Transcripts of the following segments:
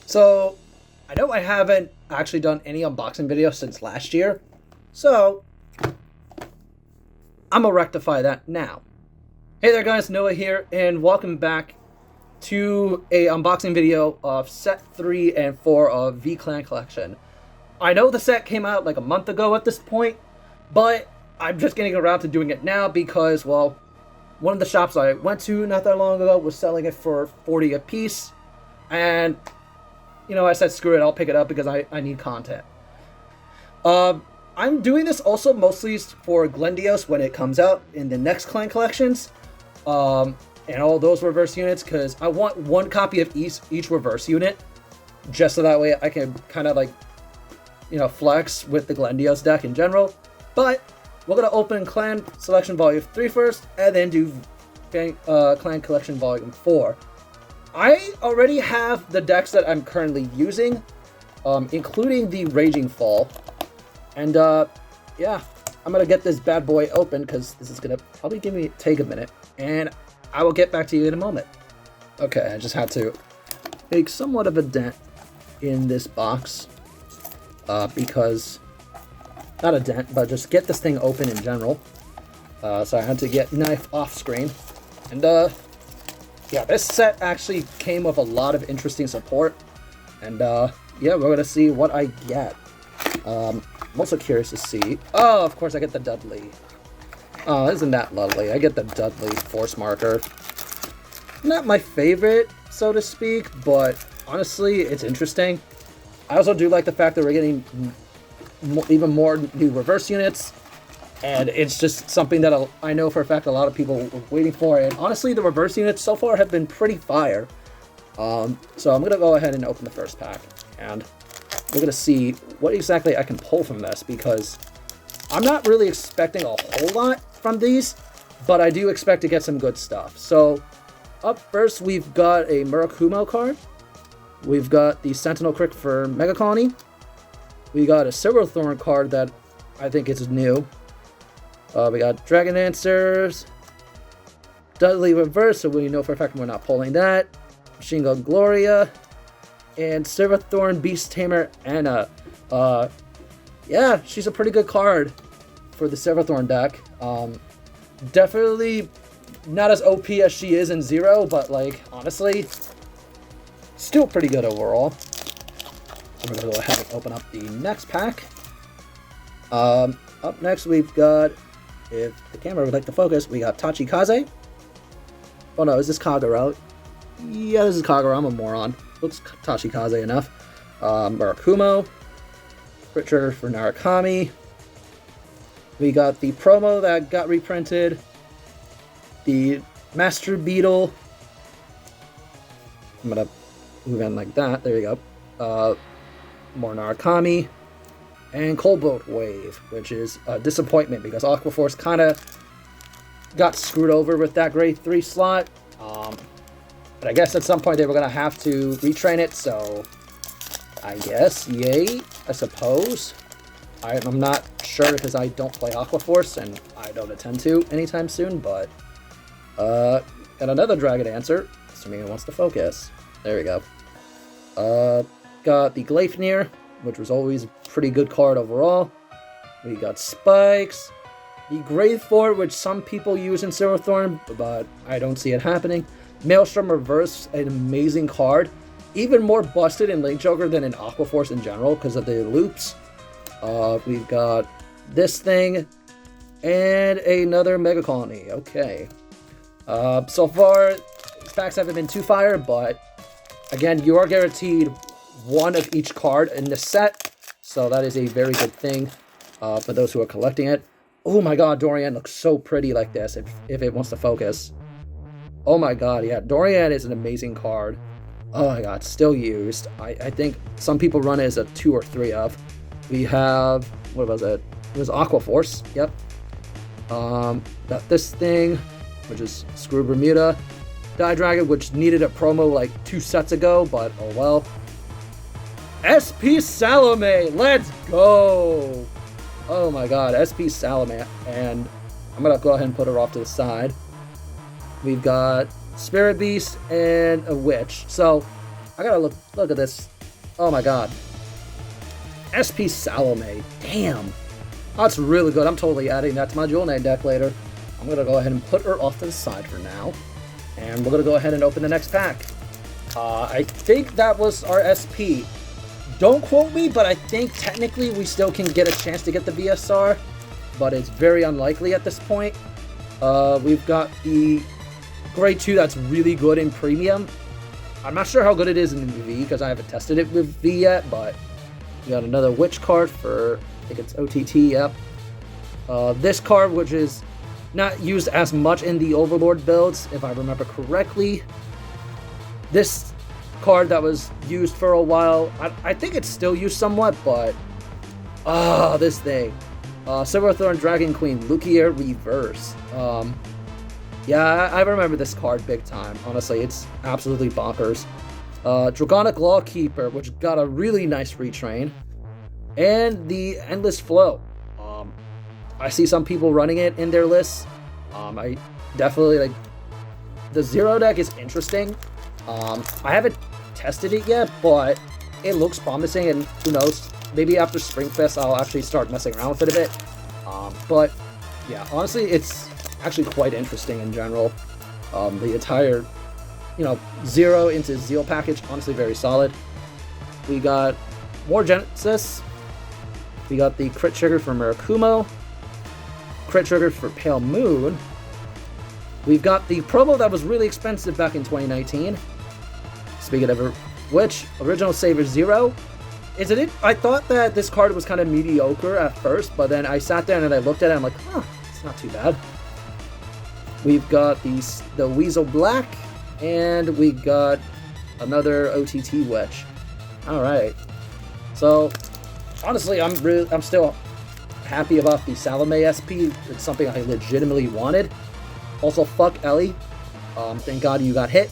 So, I know I haven't actually done any unboxing videos since last year, so I'm gonna rectify that now. Hey there guys, Noah here, and welcome back to a unboxing video of set 3 and 4 of V-Clan Collection. I know the set came out like a month ago at this point, but I'm just getting around to doing it now because, well, one of the shops I went to not that long ago was selling it for $40 a piece, and you know, I said screw it, I'll pick it up because I need content. I'm doing this also mostly for Glendios when it comes out in the next clan collections, and all those reverse units, because I want one copy of each reverse unit, just so that way I can kind of like, you know, flex with the Glendios deck in general. But we're gonna open Clan Selection Volume 3 first, and then do Clan Collection Volume 4. I already have the decks that I'm currently using, including the Raging Fall. And yeah, I'm gonna get this bad boy open because this is gonna probably take a minute, and I will get back to you in a moment. Okay, I just had to make somewhat of a dent in this box, because, not a dent, but just get this thing open in general. So I had to get knife off screen, and yeah, this set actually came with a lot of interesting support, and yeah, we're gonna see what I get. I'm also curious to see. Oh, of course I get the Dudley. Oh, isn't that lovely? I get the Dudley Force Marker. Not my favorite, so to speak, but honestly, it's interesting. I also do like the fact that we're getting even more new reverse units. And it's just something that I know for a fact a lot of people were waiting for. And honestly, the reverse units so far have been pretty fire. So I'm going to go ahead and open the first pack. And we're going to see what exactly I can pull from this. Because I'm not really expecting a whole lot from these. But I do expect to get some good stuff. So up first, we've got a Murakumo card. We've got the Sentinel Crick for Mega Colony. We got a Silverthorn card that I think is new. We got Dragon Dancers, Dudley Reverse, so we know for a fact we're not pulling that. Machine Gun Gloria, and Silverthorn Beast Tamer Anna. Yeah, she's a pretty good card for the Silverthorn deck. Definitely not as OP as she is in Zero, but like, honestly, still pretty good overall. So we're going to go ahead and open up the next pack. Up next we've got, if the camera would like to focus, we got Tachikaze. Oh no, is this Kagura? Yeah, this is Kagura, I'm a moron. Looks Tachikaze enough. Murakumo. Crit Trigger for Narukami. We got the promo that got reprinted. The Master Beetle. I'm gonna move in like that, there you go. More Narukami. And Coldbolt Wave, which is a disappointment because Aqua Force kind of got screwed over with that grade 3 slot. But I guess at some point they were going to have to retrain it, so I guess, yay, I suppose. I'm not sure because I don't play Aqua Force and I don't intend to anytime soon, but got another Dragon Dancer, assuming it wants to focus. There we go. Got the Gleipnir, which was always a pretty good card overall. We got Spikes. The Grade 4, which some people use in Silverthorn, but I don't see it happening. Maelstrom Reverse, an amazing card. Even more busted in Link Joker than in Aqua Force in general because of the loops. We've got this thing and another Mega Colony. Okay. So far, packs haven't been too fire, but again, you are guaranteed one of each card in the set, so that is a very good thing for those who are collecting it. Oh my god, Dorian looks so pretty like this if it wants to focus. Oh my god, yeah, Dorian is an amazing card. Oh my god, still used. I think some people run it as a 2 or 3 of. We have, what was it? It was Aqua Force, yep. Got this thing, which is Screw Bermuda. Die Dragon, which needed a promo like 2 sets ago, but oh well. SP Salome, let's go! Oh my god, SP Salome, and I'm gonna go ahead and put her off to the side. We've got Spirit Beast and a Witch. So I gotta look at this Oh my god. SP Salome. Damn. That's really good. I'm totally adding that to my dual name deck later. I'm going to go ahead and put her off to the side for now. And we're going to go ahead and open the next pack. I think that was our SP. Don't quote me, but I think technically we still can get a chance to get the VSR. But it's very unlikely at this point. We've got the Grade 2 that's really good in Premium. I'm not sure how good it is in V because I haven't tested it with V yet, but we got another Witch card for, I think it's OTT, yep. This card, which is not used as much in the Overlord builds, if I remember correctly. This card that was used for a while, I think it's still used somewhat, but this thing. Silverthorn Dragon Queen, Lucia Reverse. Yeah, I remember this card big time. Honestly, it's absolutely bonkers. Dragonic Lawkeeper, which got a really nice retrain. And the Endless Flow. I see some people running it in their lists. I definitely, like, the Zero deck is interesting. I haven't tested it yet, but it looks promising, and who knows, maybe after Springfest I'll actually start messing around with it a bit. But yeah, honestly, it's actually quite interesting in general. The entire, Zero into Zeal package, honestly very solid. We got more Genesis. We got the crit trigger for Murakumo. Crit trigger for Pale Moon. We've got the promo that was really expensive back in 2019. Speaking of which, Original Saver Zero. I thought that this card was kind of mediocre at first, but then I sat down and I looked at it and I'm like, huh, it's not too bad. We've got the Weasel Black, and we got another OTT Witch. Alright. So, honestly, I'm still happy about the Salome SP. It's something I legitimately wanted. Also, fuck Ellie. Thank God you got hit.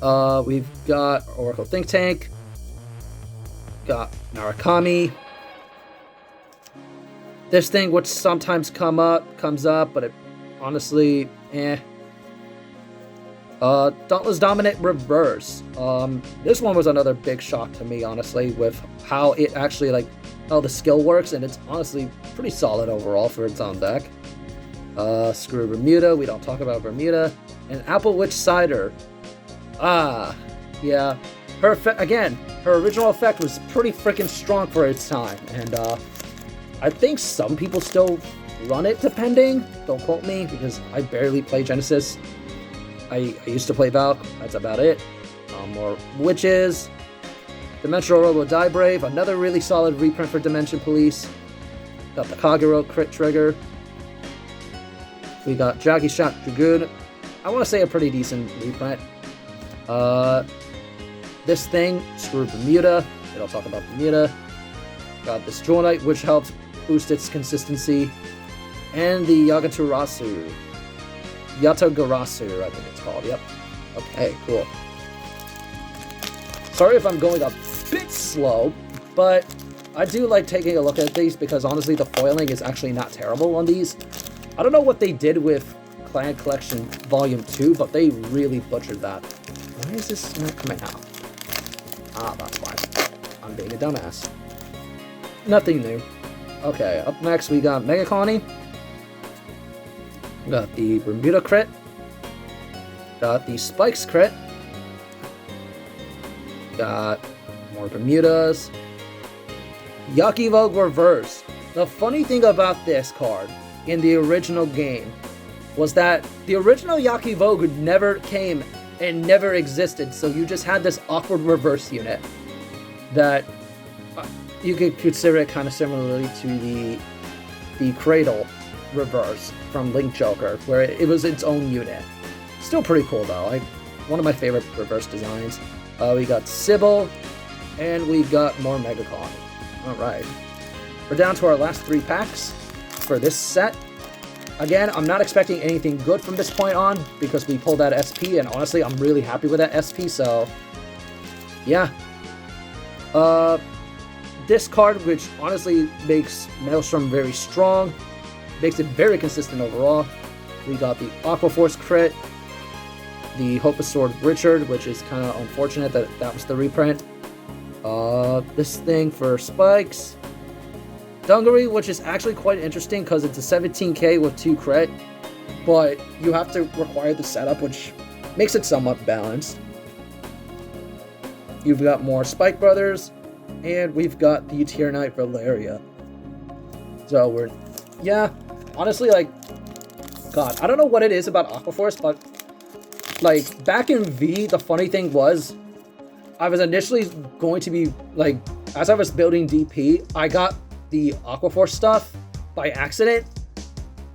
We've got Oracle Think Tank. Got Narakami. This thing, which sometimes comes up, but it honestly, Dauntless Dominant Reverse. This one was another big shock to me, honestly, with how it actually, how the skill works, and it's honestly pretty solid overall for its own deck. Screw Bermuda, we don't talk about Bermuda. And Apple Witch Cider. Yeah. Her original effect was pretty freaking strong for its time, and I think some people still run it, depending. Don't quote me, because I barely play Genesis. I used to play Valk, that's about it. More Witches. Dimensional Robo Die Brave, another really solid reprint for Dimension Police. Got the Kagero crit trigger. We got Jaggy Shot Dragoon. I want to say a pretty decent reprint. This thing, screw Bermuda. We don't talk about Bermuda. Got this Jewel Knight, which helps boost its consistency. And the Yatagarasu, I think it's called. Yep. Okay, cool. Sorry if I'm going a bit slow, but I do like taking a look at these because honestly the foiling is actually not terrible on these. I don't know what they did with Clan Collection Volume 2, but they really butchered that. Why is this not coming out? That's why. I'm being a dumbass. Nothing new. Okay, up next we got Mega Colony. Got the Bermuda crit. Got the Spikes crit. Got more Bermudas. Yucky Vogue Reverse. The funny thing about this card in the original game was that the original Yaki Vogue never came and never existed, so you just had this awkward reverse unit that you could consider it kind of similarly to the Cradle reverse from Link Joker, where it was its own unit. Still pretty cool though. One of my favorite reverse designs. We got Sybil, and we got more Mega Colony. Alright. We're down to our last 3 packs for this set. Again, I'm not expecting anything good from this point on, because we pulled that SP, and honestly, I'm really happy with that SP, so yeah. This card, which honestly makes Maelstrom very strong, makes it very consistent overall. We got the Aqua Force crit, the Hope of Sword Richard, which is kind of unfortunate that that was the reprint. This thing for spikes. Dungaree, which is actually quite interesting because it's a 17k with 2 crit, but you have to require the setup, which makes it somewhat balanced. You've got more Spike Brothers, and we've got the Tier Knight Valeria. So we're, yeah, honestly, like, God, I don't know what it is about Aquaforce, but, like, back in V, the funny thing was, I was initially going to be, like, as I was building DP, I got the Aquaforce stuff by accident.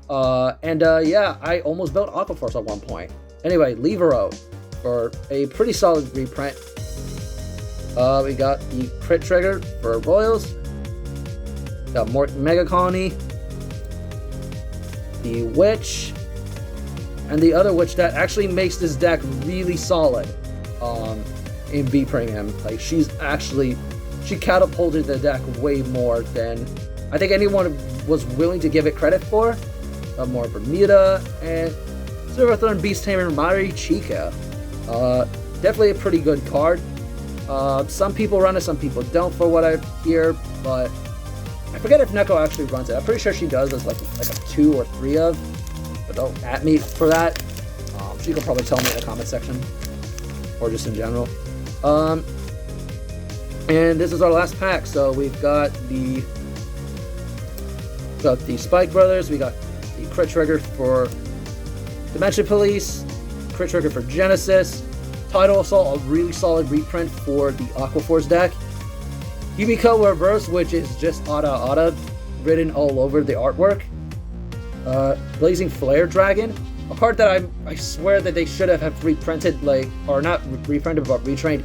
Yeah, I almost built Aquaforce at one point. Anyway, Levero for a pretty solid reprint. We got the crit trigger for Royals. Got more Mega Colony. The Witch. And the other Witch that actually makes this deck really solid. In V Premium. Like, she catapulted the deck way more than I think anyone was willing to give it credit for. More Bermuda and Silverthorn Beast Tamer Mari Chica. Definitely a pretty good card. Some people run it, some people don't for what I hear, but I forget if Neko actually runs it. I'm pretty sure she does as like a 2 or 3 of, but don't at me for that. She could probably tell me in the comment section, or just in general. And this is our last pack, so we've got the Spike Brothers, we got the crit trigger for Dimension Police, crit trigger for Genesis, Tidal Assault, a really solid reprint for the Aquaforce deck, Yumiko Reverse, which is just Ada written all over the artwork, Blazing Flare Dragon, a card that I swear that they should have reprinted, like, or not reprinted, but retrained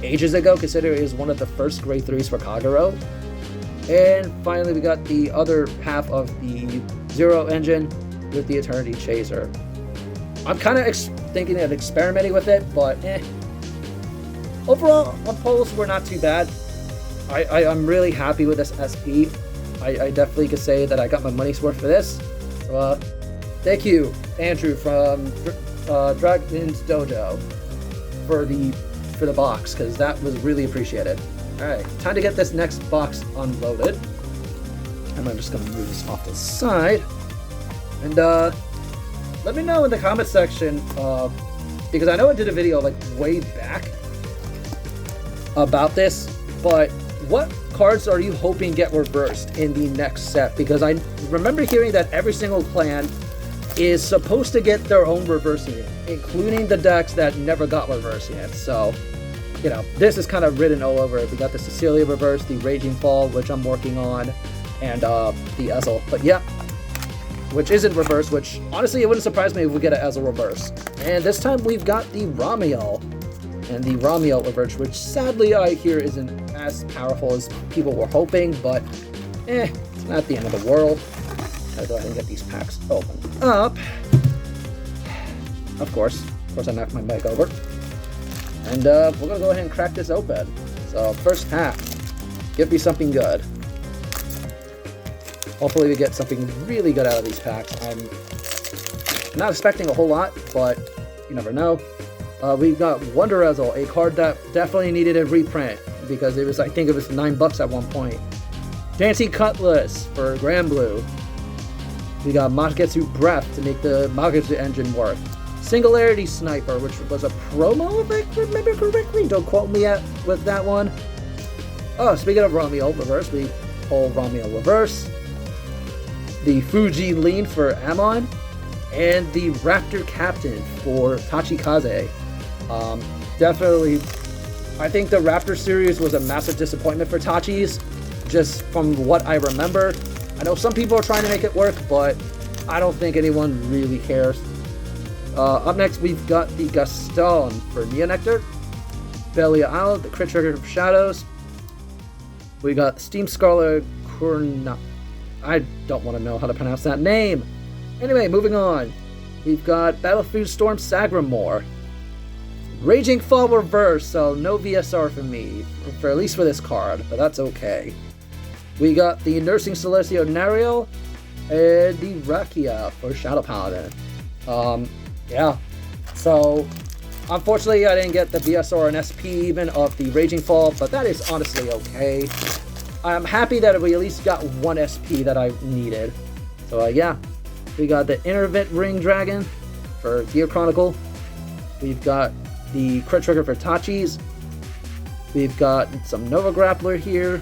ages ago, considering it is one of the first grade 3s for Kagero. And finally, we got the other half of the Zero engine with the Eternity Chaser. I'm kind of thinking of experimenting with it, but overall, on polls, we're not too bad. I'm really happy with this SP. I definitely could say that I got my money's worth for this. Thank you, Andrew from Dragon's Dojo, for the box, because that was really appreciated. Alright, time to get this next box unloaded. And I'm just going to move this off to the side. And let me know in the comment section, because I know I did a video like way back about this, but what cards are you hoping get reversed in the next set? Because I remember hearing that every single clan is supposed to get their own reverse unit, including the decks that never got reverse units. So, you know, this is kind of written all over it. We got the Cecilia reverse, the Raging Fall, which I'm working on, and the Ezel. But yeah, which isn't reverse, which honestly, it wouldn't surprise me if we get an Ezel reverse. And this time we've got the Ramiel, and the Ramiel reverse, which sadly I hear isn't as powerful as people were hoping, but it's not the end of the world. I'll go ahead and get these packs opened up. Of course I knocked my mic over. And we're gonna go ahead and crack this open. So first pack, give me something good. Hopefully we get something really good out of these packs. I'm not expecting a whole lot, but you never know. We've got Wonder Ezel, a card that definitely needed a reprint because it was, I think it was $9 at one point. Dancing Cutlass for Grand Blue. We got Magetsu Breath to make the Magetsu engine work. Singularity Sniper, which was a promo, if I remember correctly. Don't quote me with that one. Oh, speaking of Ramiel Reverse, we pull Ramiel Reverse. The Fuji Lean for Amon. And the Raptor Captain for Tachikaze. Definitely, I think the Raptor series was a massive disappointment for Tachi's, just from what I remember. I know some people are trying to make it work, but I don't think anyone really cares. Up next, we've got the Gaston for Neonectar, Belia Isle, the crit trigger for Shadows. We got Steam Scarlet Kurna. I don't want to know how to pronounce that name. Anyway, moving on. We've got Battlefield Storm Sagramore. Raging Fall Reverse, so no VSR for me, for at least for this card, but that's okay. We got the Nursing Celestio Nariel, and the Rakia for Shadow Paladin. Yeah, so Unfortunately, I didn't get the BSR and SP even of the Raging Fall, but that is honestly okay. I'm happy that we at least got one SP that I needed. So yeah, we got the Intervent Ring Dragon for Gear Chronicle. We've got the Crit Trigger for Tachi's. We've got some Nova Grappler here.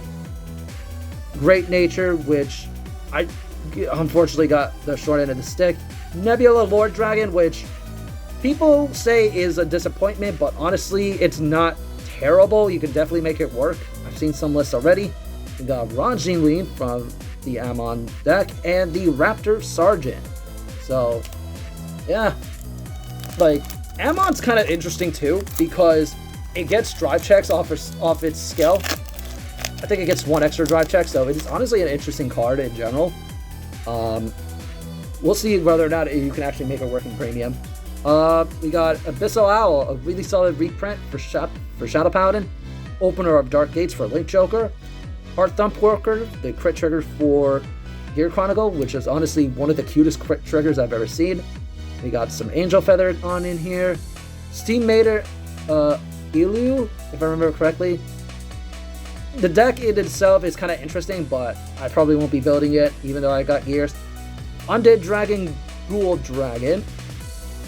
Great Nature, which I unfortunately got the short end of the stick. Nebula Lord Dragon, which people say is a disappointment, but honestly, it's not terrible. You can definitely make it work. I've seen some lists already. We got Ranjin Lee from the Amon deck, and the Raptor Sergeant. So, yeah. Like, Amon's kind of interesting too, because it gets drive checks off its skill. I think it gets one extra drive check, so it is honestly an interesting card in general. We'll see whether or not you can actually make it work in Premium. We got Abyssal Owl, a really solid reprint for Shadow Paladin. Opener of Dark Gates for Link Joker. Heart Thump Worker, the crit trigger for Gear Chronicle, which is honestly one of the cutest crit triggers I've ever seen. We got some Angel Feather on in here. Steam Mater Ilu, if I remember correctly. The deck in itself is kind of interesting, but I probably won't be building it, even though I got gears. Undead Dragon, Ghoul Dragon,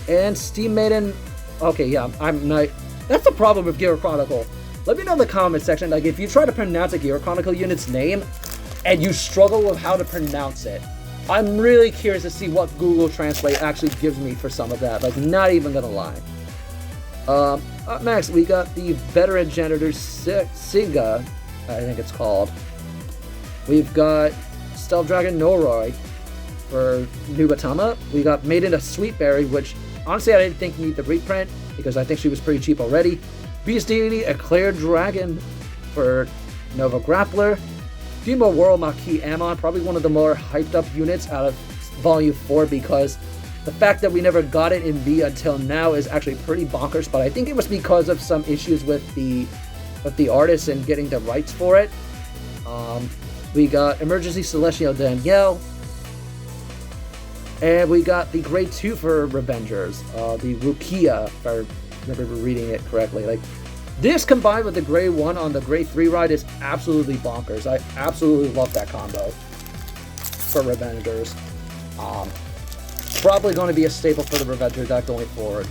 and Steam Maiden. Okay, yeah, I'm not. That's the problem with Gear Chronicle. Let me know in the comment section, like, if you try to pronounce a Gear Chronicle unit's name and you struggle with how to pronounce it. I'm really curious to see what Google Translate actually gives me for some of that. Like, not even gonna lie. Up next, we got the Veteran Janitor Siga, I think it's called. We've got Stealth Dragon Noroi for Nubatama. We got Maiden of Sweetberry, which honestly I didn't think need the reprint because I think she was pretty cheap already. Beast Deity Eclair Dragon for Nova Grappler. Demo World Maquis Amon, probably one of the more hyped up units out of Volume 4 because the fact that we never got it in V until now is actually pretty bonkers, but I think it was because of some issues with the artist and getting the rights for it. We got Emergency Celestial Danielle. And we got the Grade 2 for Revengers, the Rukia, if I remember reading it correctly. Like, this combined with the Grade 1 on the Grade 3 ride is absolutely bonkers. I absolutely love that combo for Revengers. Probably going to be a staple for the Revenger deck going forward.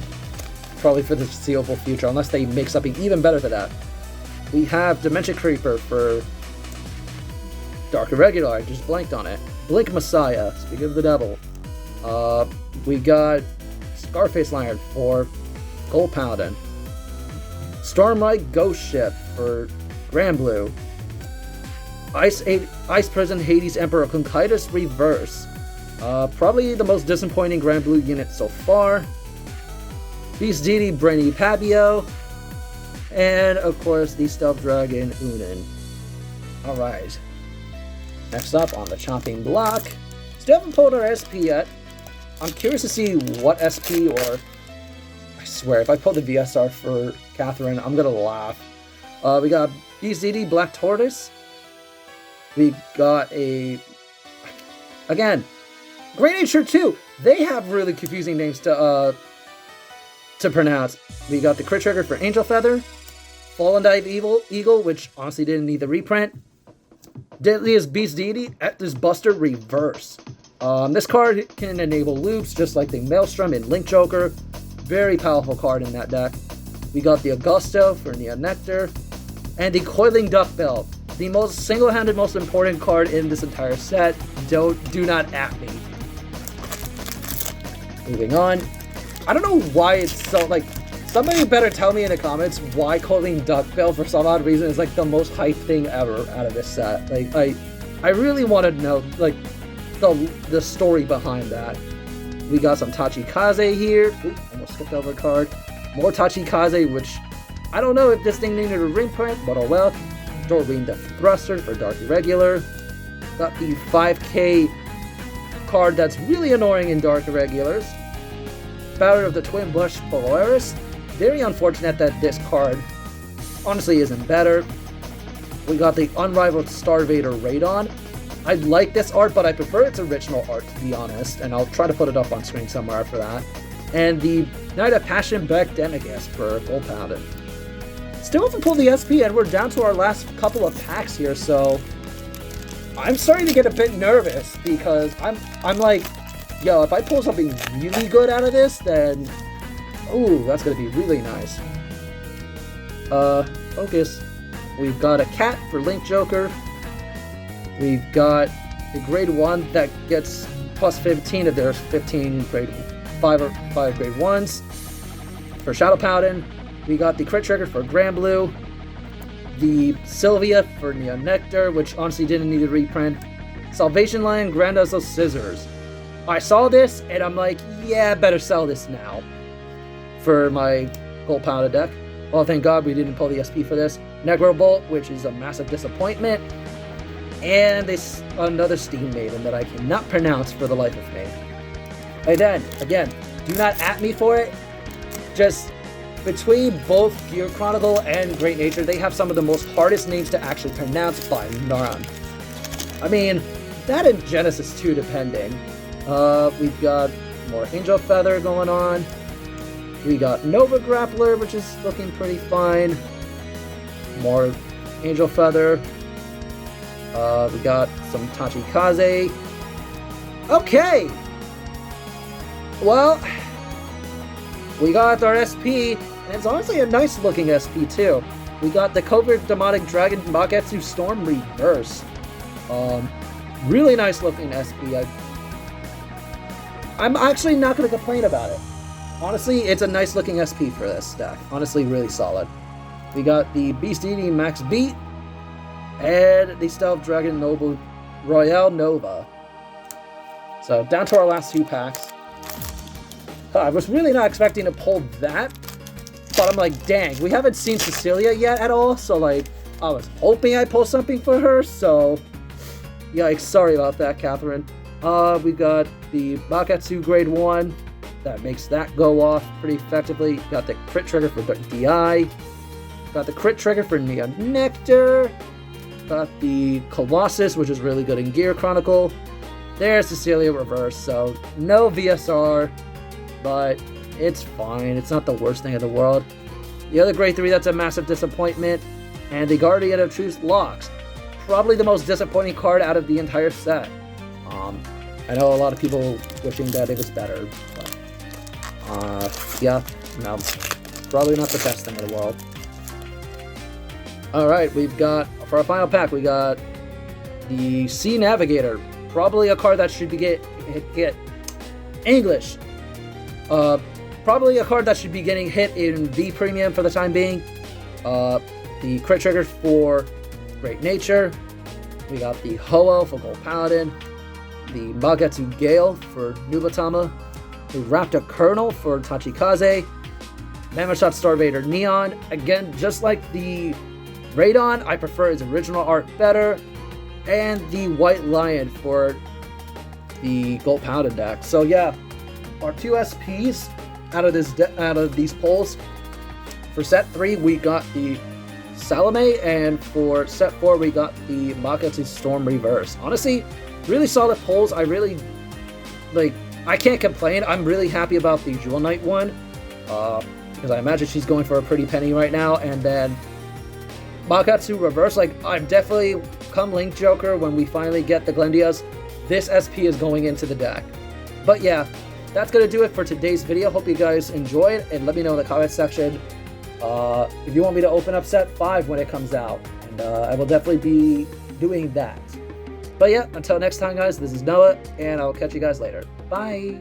Probably for the foreseeable future, unless they make something even better than that. We have Dimension Creeper for Dark Irregular, I just blanked on it. Blink Messiah, speaking of the devil. We got Scarface Lion for Gold Paladin. Stormlight Ghost Ship for Grand Blue. Ice Prison Hades Emperor Conchitus Reverse. Probably the most disappointing Grand Blue unit so far. Beast Deity Brainy Pabio. And of course the Stealth Dragon Unin. Alright. Next up on the chopping block. Still haven't pulled our SP yet. I'm curious to see what SP or... I swear, if I pull the VSR for Catherine, I'm gonna laugh. We got Beast Deity Black Tortoise. We got a... Again, Great Nature 2. They have really confusing names to pronounce. We got the Crit Trigger for Angel Feather. Fallen Dive Eagle, which honestly didn't need the reprint. Deadliest Beast Deity, Ectus Buster Reverse. This card can enable loops just like the Maelstrom and Link Joker. Very powerful card in that deck. We got the Augusto for Neo Nectar. And the Coiling Duckbill. The most single-handed most important card in this entire set. Do not at me. Moving on. I don't know why it's so, like, somebody better tell me in the comments why Coiling Duckbill for some odd reason is like the most hyped thing ever out of this set. Like, I really want to know, like, the story behind that. We got some Tachikaze here. Ooh, almost skipped over a card. More Tachikaze, which I don't know if this thing needed a reprint, but oh well. Doreen the Thruster for Dark Irregular. Got the 5k card that's really annoying in Dark Irregulars. Battle of the Twin Bush Polaris. Very unfortunate that this card honestly isn't better. We got the Unrivaled Starvader Radon. I like this art, but I prefer its original art, to be honest, and I'll try to put it up on screen somewhere for that. and the Knight of Passion Beck Demigast for Gold Paladin. Still haven't pulled the SP, and we're down to our last couple of packs here, so I'm starting to get a bit nervous because I'm like, yo, if I pull something really good out of this, then ooh, that's gonna be really nice. Focus. We've got a cat for Link Joker. We've got the grade 1 that gets plus 15 if there's 15 grade 5 or 5 grade 1s. For Shadow Paladin, we got the crit trigger for Grand Blue. The Sylvia for Neon Nectar, which honestly didn't need a reprint. Salvation Lion, Grandiose Scissors. I saw this and I'm like, yeah, better sell this now for my Gold Paladin deck. Well, thank God we didn't pull the SP for this. Negro Bolt, which is a massive disappointment. And this another Steam Maiden that I cannot pronounce for the life of me. And then, again, do not at me for it. Just between both Gear Chronicle and Great Nature, they have some of the most hardest names to actually pronounce by none. I mean, that and Genesis 2 depending. We've got more Angel Feather going on. We got Nova Grappler, which is looking pretty fine. More Angel Feather. We got some Tachikaze. Okay! Well, we got our SP, and it's honestly a nice looking SP too. We got the Covert Demonic Dragon Magetsu Storm Reverse. Really nice looking SP. I'm actually not going to complain about it. Honestly, it's a nice looking SP for this deck. Honestly, really solid. We got the Beast Eating Max Beat, and the Stealth Dragon Noble Royale Nova. So, down to our last 2 packs. I was really not expecting to pull that, but I'm like, dang, we haven't seen Cecilia yet at all, so like, I was hoping I'd pull something for her, so yikes, sorry about that, Catherine. We got the Bakatsu Grade 1, that makes that go off pretty effectively. Got the crit trigger for DI, got the crit trigger for Neon Nectar, got the Colossus, which is really good in Gear Chronicle. There's Cecilia Reverse, so no VSR, but it's fine. It's not the worst thing in the world. The other grade 3 that's a massive disappointment, and the Guardian of Truth Locks. Probably the most disappointing card out of the entire set. I know a lot of people wishing that it was better, but yeah, no, probably not the best thing in the world. Alright, we've got, for our final pack, we got the Sea Navigator. Probably a card that should be get English. Probably a card that should be getting hit in V Premium for the time being. The crit trigger for Great Nature. We got the Ho-Oh for Gold Paladin. The Magetsu Gale for Nubatama. The Raptor Colonel for Tachikaze. Mammoth Star Vader Neon. Again, just like the Radon, I prefer his original art better. And the White Lion for the Gold Paladin deck. So yeah, our 2 SPs out of these pulls. For set 3, we got the Salome, and for set 4, we got the Magetsu Storm Reverse. Honestly, really solid pulls. I really like. I can't complain. I'm really happy about the Jewel Knight one, because I imagine she's going for a pretty penny right now. And then Magetsu Reverse, like, I'm definitely, come Link Joker, when we finally get the Glendios, this SP is going into the deck. But yeah, that's going to do it for today's video. Hope you guys enjoyed, and let me know in the comment section if you want me to open up set 5 when it comes out. And I will definitely be doing that. But yeah, until next time, guys, this is Noah, and I'll catch you guys later. Bye!